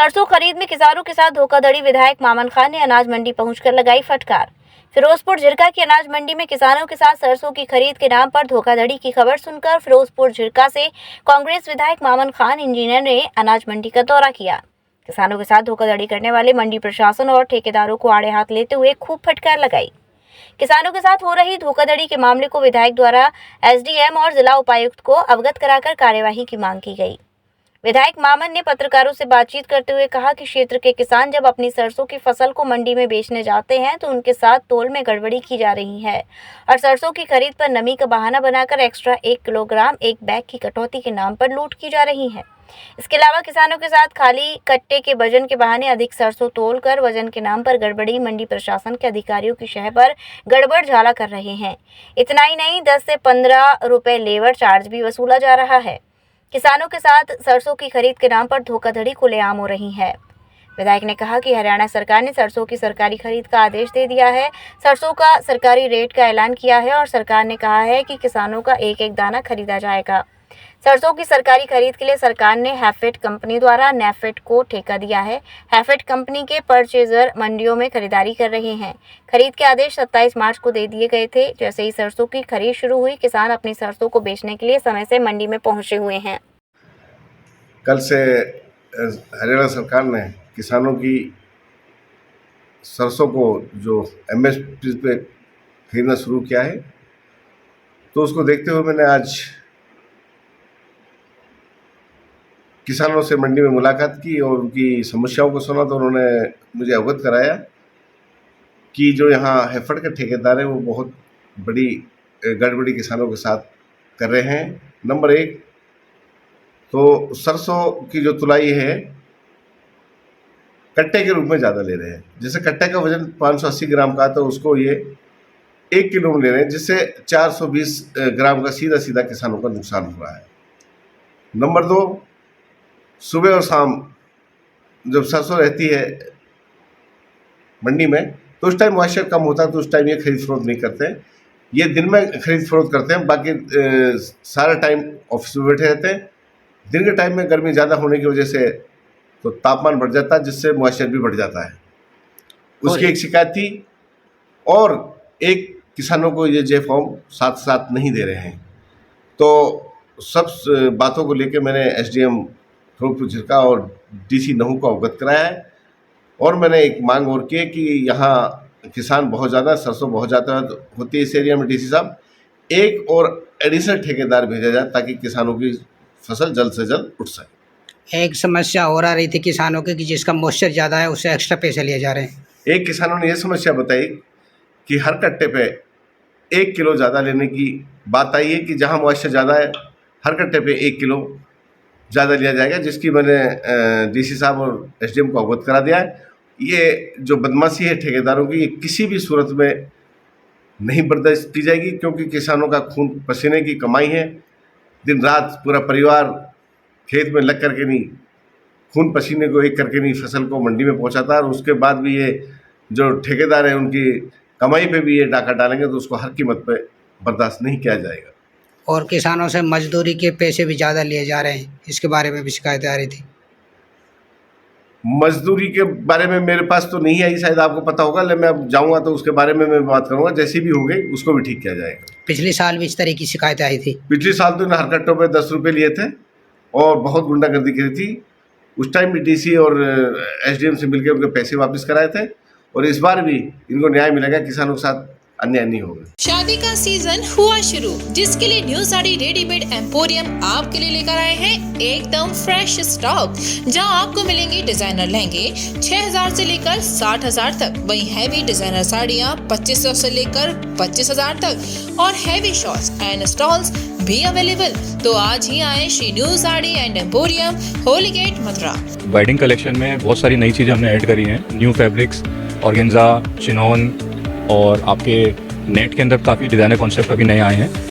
सरसों खरीद में किसानों के साथ धोखाधड़ी, विधायक मामन खान ने अनाज मंडी पहुंचकर लगाई फटकार। फिरोजपुर झिरका की अनाज मंडी में किसानों के साथ सरसों की खरीद के नाम पर धोखाधड़ी की खबर सुनकर फिरोजपुर झिरका से कांग्रेस विधायक मामन खान इंजीनियर ने अनाज मंडी का दौरा किया। किसानों के साथ धोखाधड़ी करने वाले मंडी प्रशासन और ठेकेदारों को आड़े हाथ लेते हुए खूब फटकार लगाई। किसानों के साथ हो रही धोखाधड़ी के मामले को विधायक द्वारा एसडीएम और जिला उपायुक्त को अवगत कराकर कार्यवाही की मांग की गई। विधायक मामन ने पत्रकारों से बातचीत करते हुए कहा कि क्षेत्र के किसान जब अपनी सरसों की फसल को मंडी में बेचने जाते हैं तो उनके साथ तोल में गड़बड़ी की जा रही है और सरसों की खरीद पर नमी का बहाना बनाकर एक्स्ट्रा 1 किलोग्राम एक बैग की कटौती के नाम पर लूट की जा रही है। इसके अलावा किसानों के साथ खाली कट्टे के वजन के बहाने अधिक सरसों तोलकर वजन के नाम पर गड़बड़ी, मंडी प्रशासन के अधिकारियों की शह पर गड़बड़ झाला कर रहे हैं। इतना ही नहीं, 10 से 15 रुपए लेबर चार्ज भी वसूला जा रहा है। किसानों के साथ सरसों की खरीद के नाम पर धोखाधड़ी खुलेआम हो रही है। विधायक ने कहा कि हरियाणा सरकार ने सरसों की सरकारी खरीद का आदेश दे दिया है, सरसों का सरकारी रेट का ऐलान किया है और सरकार ने कहा है कि किसानों का एक एक दाना खरीदा जाएगा। सरसों की सरकारी खरीद के लिए सरकार ने हैफेड कंपनी द्वारा नेफेड को ठेका दिया है। हैफेड कंपनी के परचेजर मंडियों में खरीदारी कर रहे हैं। खरीद के आदेश 27 मार्च को दे दिए गए थे। जैसे ही सरसों की खरीद शुरू हुई, किसान अपनी सरसों को बेचने के लिए समय से मंडी में पहुंचे हुए हैं। कल से हरियाणा सरकार ने किसानों की सरसों को जो एमएसपी पे खरीदना शुरू किया है, तो उसको देखते हुए मैंने आज किसानों से मंडी में मुलाकात की और उनकी समस्याओं को सुना। तो उन्होंने मुझे अवगत कराया कि जो यहाँ हैफेड के ठेकेदार हैं वो बहुत बड़ी गड़बड़ी किसानों के साथ कर रहे हैं। नंबर 1 तो सरसों की जो तुलाई है कट्टे के रूप में ज़्यादा ले रहे हैं। जैसे कट्टे का वजन 580 ग्राम का, तो उसको ये 1 किलो में ले रहे हैं, जिससे 420 ग्राम का सीधा सीधा किसानों का नुकसान हो रहा है। नंबर 2, सुबह और शाम जब सरसों रहती है मंडी में तो उस टाइम मॉइस्चर कम होता है, तो उस टाइम ये खरीद फरोख्त नहीं करते हैं। ये दिन में खरीद फरोख्त करते हैं, बाकी सारा टाइम ऑफिस में बैठे रहते हैं। दिन के टाइम में गर्मी ज़्यादा होने की वजह से तो तापमान बढ़ जाता है, जिससे मॉइस्चर भी बढ़ जाता है। उसकी एक शिकायत थी। और एक, किसानों को ये जे-फॉर्म साथ साथ नहीं दे रहे हैं। तो सब बातों को लेकर मैंने एसडीएम फिरोजपुर झिरका और डीसी नहू को अवगत कराया है। और मैंने एक मांग और की है कि यहाँ किसान बहुत ज़्यादा, सरसों बहुत ज़्यादा होती है इस एरिया में। डीसी साहब, एक और एडिशनल ठेकेदार भेजा जाए ताकि किसानों की फसल जल्द से जल्द उठ सके। एक समस्या और आ रही थी किसानों की कि जिसका मॉइस्चर ज़्यादा है उससे एक्स्ट्रा पैसे लिए जा रहे हैं। एक किसानों ने ये समस्या बताई कि हर कट्टे पे 1 किलो ज़्यादा लेने की बात आई है, कि जहाँ मॉइस्चर ज़्यादा है हर कट्टे पे 1 किलो ज़्यादा लिया जाएगा, जिसकी मैंने डीसी साहब और एसडीएम को अवगत करा दिया है। ये जो बदमाशी है ठेकेदारों की, ये किसी भी सूरत में नहीं बर्दाश्त की जाएगी, क्योंकि किसानों का खून पसीने की कमाई है। दिन रात पूरा परिवार खेत में लग करके नहीं, खून पसीने को एक करके नहीं फसल को मंडी में पहुंचाता है। और उसके बाद भी ये जो ठेकेदार हैं उनकी कमाई पे भी ये डाका डालेंगे, तो उसको हर कीमत पे बर्दाश्त नहीं किया जाएगा। और किसानों से मजदूरी के पैसे भी ज़्यादा लिए जा रहे हैं, इसके बारे में भी शिकायत आ रही थी। मजदूरी के बारे में मेरे पास तो नहीं आई, शायद आपको पता होगा, लेकिन मैं अब जाऊंगा तो उसके बारे में मैं बात करूंगा। जैसी भी हो गई उसको भी ठीक किया जाएगा। पिछले साल भी इस तरह की शिकायत आई थी। पिछले साल तो इन हर कट्टों पे 10 रुपये लिए थे और बहुत गुंडागर्दी करी थी। उस टाइम भी डीसी और एसडीएम से मिलकर उनके पैसे वापस कराए थे। और इस बार भी इनको न्याय मिलेगा, किसानों के साथ अन्याय नहीं होगा। शादी का सीजन हुआ शुरू, जिसके लिए न्यू साड़ी रेडीमेड एम्पोरियम आपके लिए लेकर आए हैं एकदम फ्रेश स्टॉक, जहां आपको मिलेंगे डिजाइनर लहंगे 6000 से लेकर 60000 तक, वहीं हैवी डिजाइनर साड़ियां 2500 से लेकर 25000 तक और हैवी शॉर्ट्स एंड स्टॉल्स भी अवेलेबल। तो आज ही आए Shri new sari and emporium, Holi gate, Mathura. Wedding collection में बहुत सारी नई चीज़ें हमने ऐड करी हैं। न्यू फैब्रिक्स, ऑर्गेन्जा, चिनोन और आपके नेट के अंदर काफ़ी डिज़ाइनर कॉन्सेप्ट अभी नए आए हैं।